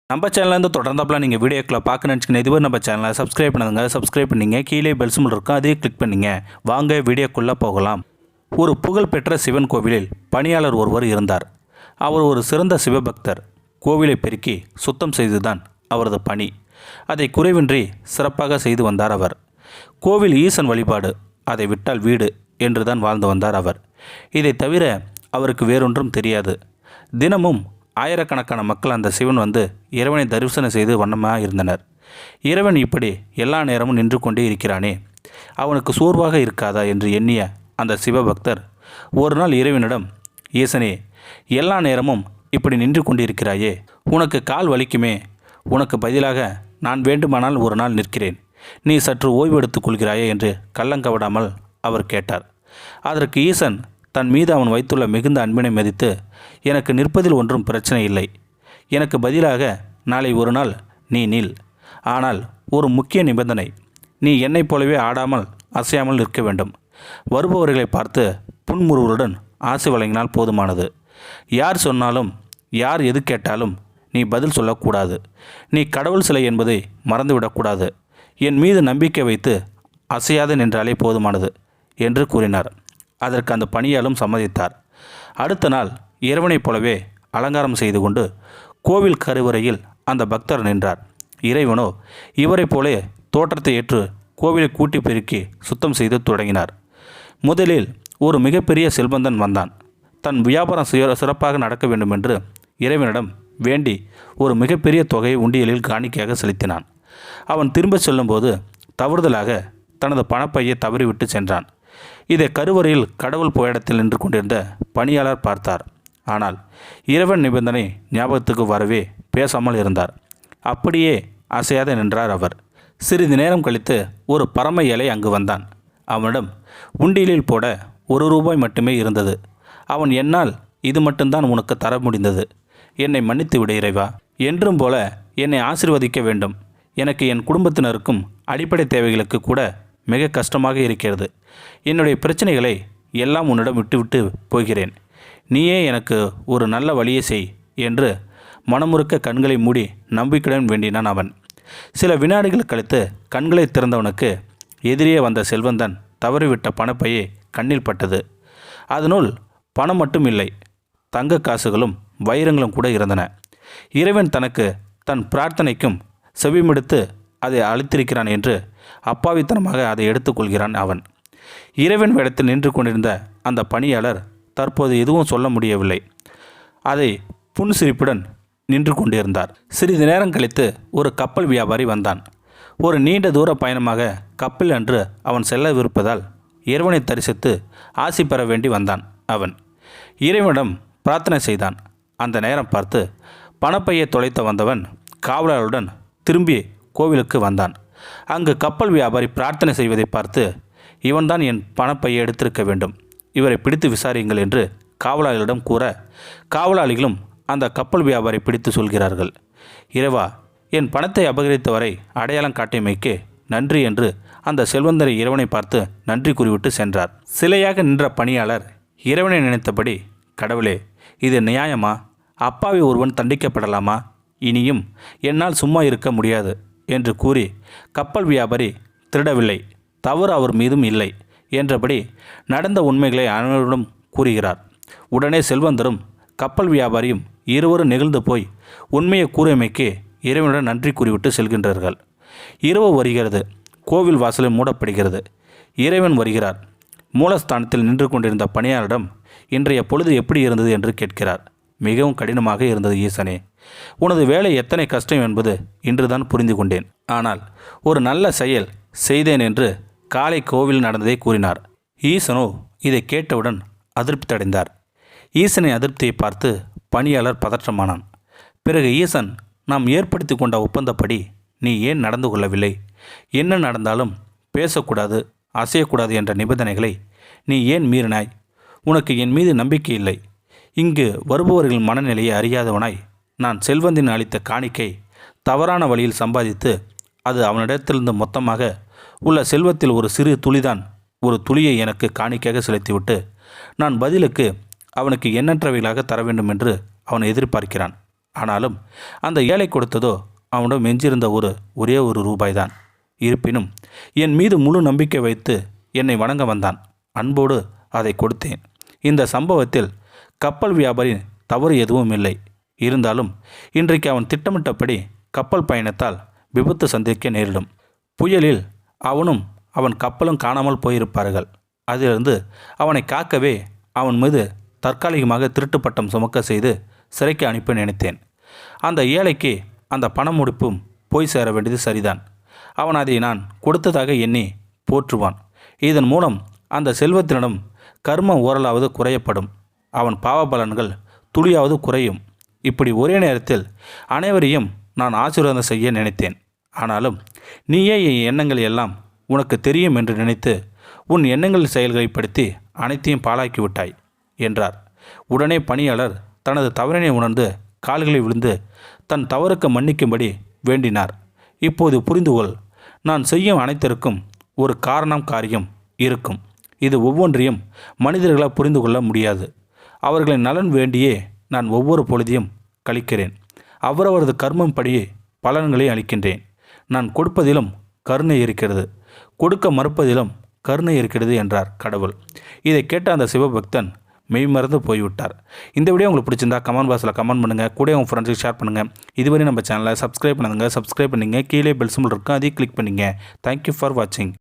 நம்ம சேனல்லேருந்து தொடர்ந்தாப்பெல்லாம் நீங்கள் வீடியோக்களை பார்க்க நினச்சிக்கணும். இதுவரை நம்ம சேனலை சப்ஸ்கிரைப் பண்ணுங்க. சப்ஸ்கிரைப் பண்ணிங்க. கீழே பெல் சிம்பல் இருக்கும், அதையே கிளிக் பண்ணிங்க. வாங்க வீடியோக்குள்ளே போகலாம். ஒரு புகழ்பெற்ற சிவன் கோவிலில் பணியாளர் ஒருவர் இருந்தார். அவர் ஒரு சிறந்த சிவபக்தர். கோவிலை பெருக்கி சுத்தம் செய்துதான் அவரது பணி. அதை குறைவின்றி சிறப்பாக செய்து வந்தார் அவர். கோவில் ஈசன் வழிபாடு, அதை விட்டால் வீடு என்று தான் வாழ்ந்து வந்தார் அவர். இதை தவிர அவருக்கு வேறொன்றும் தெரியாது. தினமும் ஆயிரக்கணக்கான மக்கள் அந்த சிவன் வந்து இறைவனை தரிசனம் செய்து வண்ணமாக இருந்தனர். இறைவன் இப்படி எல்லா நேரமும் நின்று கொண்டே இருக்கிறானே, அவனுக்கு சோர்வாக இருக்காதா என்று எண்ணிய அந்த சிவபக்தர் ஒரு நாள் இறைவனிடம், ஈசனே, எல்லா நேரமும் இப்படி நின்று கொண்டிருக்கிறாயே, உனக்கு கால் வலிக்குமே, உனக்கு பதிலாக நான் வேண்டுமானால் ஒரு நாள் நிற்கிறேன், நீ சற்று ஓய்வெடுத்துக் கொள்கிறாயே என்று கள்ளங்கவிடாமல் அவர் கேட்டார். அதற்கு ஈசன் தன் மீது அவன் வைத்துள்ள மிகுந்த அன்பினை மதித்து, எனக்கு நிற்பதில் ஒன்றும் பிரச்சனை இல்லை, எனக்கு பதிலாக நாளை ஒரு நாள் நீ நில், ஆனால் ஒரு முக்கிய நிபந்தனை, நீ என்னைப் போலவே ஆடாமல் அசையாமல் நிற்க வேண்டும். வருபவர்களை பார்த்து புன்முறுவலுடன் ஆசை வழங்கினால் போதுமானது. யார் சொன்னாலும் யார் எது கேட்டாலும் நீ பதில் சொல்லக்கூடாது. நீ கடவுள் சிலை என்பதை மறந்துவிடக்கூடாது. என் மீது நம்பிக்கை வைத்து அசையாது நின்றாலே போதுமானது என்று கூறினார். அதற்கு அந்த பணியாலும் சம்மதித்தார். அடுத்த நாள் இறைவனைப் போலவே அலங்காரம் செய்து கொண்டு கோவில் கருவறையில் அந்த பக்தர் நின்றார். இறைவனோ இவரைப் போலே தோற்றத்தை ஏற்று கோவிலை கூட்டி பெருக்கி சுத்தம் செய்து தொடங்கினார். முதலில் ஒரு மிகப்பெரிய செல்வந்தன் வந்தான். தன் வியாபாரம் சிறப்பாக நடக்க வேண்டும் என்று இறைவனிடம் வேண்டி ஒரு மிகப்பெரிய தொகையை உண்டியலில் காணிக்கையாக செலுத்தினான். அவன் திரும்ப செல்லும்போது தவறுதலாக தனது பணப்பையை தவறிவிட்டு சென்றான். இதை கருவறையில் கடவுள் போயிடத்தில் நின்று கொண்டிருந்த பணியாளர் பார்த்தார். ஆனால் இறைவன் நிபந்தனை ஞாபகத்துக்கு வரவே பேசாமல் இருந்தார். அப்படியே அசையாத நின்றார் அவர். சிறிது நேரம் கழித்து ஒரு பரம ஏழை அங்கு வந்தான். அவனிடம் உண்டியலில் போட ₹1 மட்டுமே இருந்தது. அவன், என்னால் இது மட்டும்தான் உனக்கு தர முடிந்தது, என்னை மன்னித்து விடு இறைவா, என்றும் போல என்னை ஆசீர்வதிக்க வேண்டும். எனக்கு என் குடும்பத்தினருக்கும் அடிப்படை தேவைகளுக்கு கூட மிக கஷ்டமாக இருக்கிறது. என்னுடைய பிரச்சனைகளை எல்லாம் உன்னிடம் விட்டுவிட்டு போகிறேன். நீயே எனக்கு ஒரு நல்ல வழியை செய் என்று மனமுறுக்க கண்களை மூடி நம்பிக்கையுடன் வேண்டினான் அவன். சில வினாடிகள் கழித்து கண்களை திறந்தவனுக்கு எதிரே வந்த செல்வந்தன் தவறிவிட்ட பணப்பையே கண்ணில் பட்டது. அதனுள் பணம் மட்டும் இல்லை, தங்க காசுகளும் வைரங்களும் கூட இருந்தன. இறைவன் தனக்கு தன் பிரார்த்தனைக்கும் செவிமெடுத்து அதை அளித்திருக்கிறான் என்று அப்பாவித்தனமாக அதை எடுத்துக்கொள்கிறான் அவன். இறைவன் வேடத்தில் நின்று கொண்டிருந்த அந்த பணியாளர் தற்போது எதுவும் சொல்ல முடியவில்லை. அதை புன்சிரிப்புடன் நின்று கொண்டிருந்தார். சிறிது நேரம் கழித்து ஒரு கப்பல் வியாபாரி வந்தான். ஒரு நீண்ட தூர பயணமாக கப்பல் அன்று அவன் செல்லவிருப்பதால் இறைவனை தரிசித்து ஆசி பெற வேண்டி வந்தான். அவன் இறைவனிடம் பிரார்த்தனை செய்தான். அந்த நேரம் பார்த்து பணப்பையை தொலைத்த வந்தவன் காவலருடன் திரும்பி கோவிலுக்கு வந்தான். அங்கு கப்பல் வியாபாரி பிரார்த்தனை செய்வதை பார்த்து, இவன்தான் என் பணப்பையை எடுத்திருக்க வேண்டும், இவரை பிடித்து விசாரியுங்கள் என்று காவலாளிகளிடம் கூற, காவலாளிகளும் அந்த கப்பல் வியாபாரி பிடித்து சொல்கிறார்கள். இறைவா, என் பணத்தை அபகரித்தவரை அடையாளம் காட்டியமைக்கு நன்றி என்று அந்த செல்வந்தரை இறைவனை பார்த்து நன்றி கூறிவிட்டு சென்றார். சிலையாக நின்ற பணியாளர் இறைவனை நினைத்தபடி, கடவுளே, இது நியாயமா? அப்பாவி ஒருவன் தண்டிக்கப்படலாமா? இனியும் என்னால் சும்மா இருக்க முடியாது என்று கூறி கப்பல் வியாபாரி திருடவில்லை, தவறு அவர் மீதும் இல்லை என்றபடி நடந்த உண்மைகளை அனைவரிடம் கூறுகிறார். உடனே செல்வந்தரும் கப்பல் வியாபாரியும் இருவரும் நெகிழ்ந்து போய் உண்மையை கூறியமைக்கு இறைவனுடன் நன்றி கூறிவிட்டு செல்கின்றார்கள். இரவு வருகிறது. கோவில் வாசலில் மூடப்படுகிறது. இறைவன் வருகிறார். மூலஸ்தானத்தில் நின்று கொண்டிருந்த பணியாளரிடம் இன்றைய பொழுது எப்படி இருந்தது என்று கேட்கிறார். மிகவும் கடினமாக இருந்தது ஈசனே, உனது வேலை எத்தனை கஷ்டம் என்பது இன்றுதான் புரிந்து கொண்டேன். ஆனால் ஒரு நல்ல செயல் செய்தேன் என்று காலை கோவில் நடந்ததை கூறினார். ஈசனோ இதை கேட்டவுடன் அதிருப்தி அடைந்தார். ஈசனை அதிருப்தியை பார்த்து பணியாளர் பதற்றமானான். பிறகு ஈசன், நாம் ஏற்படுத்தி கொண்ட ஒப்பந்தப்படி நீ ஏன் நடந்து கொள்ளவில்லை? என்ன நடந்தாலும் பேசக்கூடாது, அசையக்கூடாது என்ற நிபந்தனைகளை நீ ஏன் மீறினாய்? உனக்கு என் மீது நம்பிக்கை இல்லை. இங்கு வருபவர்களின் மனநிலையை அறியாதவனாய் நான் செல்வந்தின் அளித்த காணிக்கை தவறான வழியில் சம்பாதித்து அது அவனிடத்திலிருந்து மொத்தமாக உள்ள செல்வத்தில் ஒரு சிறு துளிதான், ஒரு துளியை எனக்கு காணிக்கையாக செலுத்திவிட்டு நான் பதிலுக்கு அவனுக்கு எண்ணற்றவைகளாக தர வேண்டும் என்று அவன் எதிர்பார்க்கிறான். ஆனாலும் அந்த ஏழை கொடுத்ததோ அவனிடம் எஞ்சிருந்த ஒரே ஒரு ரூபாய்தான். இருப்பினும் என் மீது முழு நம்பிக்கை வைத்து என்னை வணங்க வந்தான். அன்போடு அதை கொடுத்தேன். இந்த சம்பவத்தில் கப்பல் வியாபாரி தவறு எதுவும் இல்லை. இருந்தாலும் இன்றைக்கு அவன் திட்டமிட்டபடி கப்பல் பயணத்தால் விபத்து சந்திக்க நேரிடும். புயலில் அவனும் அவன் கப்பலும் காணாமல் போயிருப்பார்கள். அதிலிருந்து அவனை காக்கவே அவன் மீது தற்காலிகமாக திருட்டு பட்டம் சுமக்க செய்து சிறைக்கு அனுப்ப நினைத்தேன். அந்த ஏழைக்கு அந்த பண முடிப்பும் போய் சேர வேண்டியது சரிதான். அவன் அதை நான் கொடுத்ததாக எண்ணி போற்றுவான். இதன் மூலம் அந்த செல்வத்தினிடம் கர்மம் ஓரளவாவது குறையப்படும். அவன் பாவபலன்கள் துளியாவது குறையும். இப்படி ஒரே நேரத்தில் அனைவரையும் நான் ஆசீர்வாதம் செய்ய நினைத்தேன். ஆனாலும் நீயே என் எண்ணங்கள் எல்லாம் உனக்கு தெரியும் என்று நினைத்து உன் எண்ணங்கள் செயல்களை படுத்தி அனைத்தையும் பாழாக்கி விட்டாய் என்றார். உடனே பணியாளர் தனது தவறினை உணர்ந்து கால்களில் விழுந்து தன் தவறுக்கு மன்னிக்கும்படி வேண்டினார். இப்போது புரிந்துகொள், நான் செய்யும் அனைத்திற்கும் ஒரு காரியம் இருக்கும். இது ஒவ்வொன்றையும் மனிதர்களால் புரிந்து கொள்ள முடியாது. அவர்களின் நலன் வேண்டியே நான் ஒவ்வொரு பொழுதையும் கழிக்கிறேன். அவரவரது கர்மம் படியே பலன்களை அளிக்கின்றேன். நான் கொடுப்பதிலும் கருணை இருக்கிறது, கொடுக்க மறுப்பதிலும் கருணை இருக்கிறது என்றார் கடவுள். இதை கேட்ட அந்த சிவபக்தன் மெய்மறந்து போய்விட்டார். இந்த வீடியோ உங்களுக்கு பிடிச்சிருந்தா கமெண்ட் பாக்ஸில் கமெண்ட் பண்ணுங்கள். கூட உங்கள் ஃப்ரெண்ட்ஸுக்கு ஷேர் பண்ணுங்கள். இதுவரை நம்ம சேனலை சப்ஸ்கிரைப் பண்ணுங்கள். சப்ஸ்கிரைப் பண்ணிங்க. கீழே பெல் சிம்பல் இருக்கும், அதையும் கிளிக் பண்ணிங்க. தேங்க்யூ ஃபார் வாட்சிங்.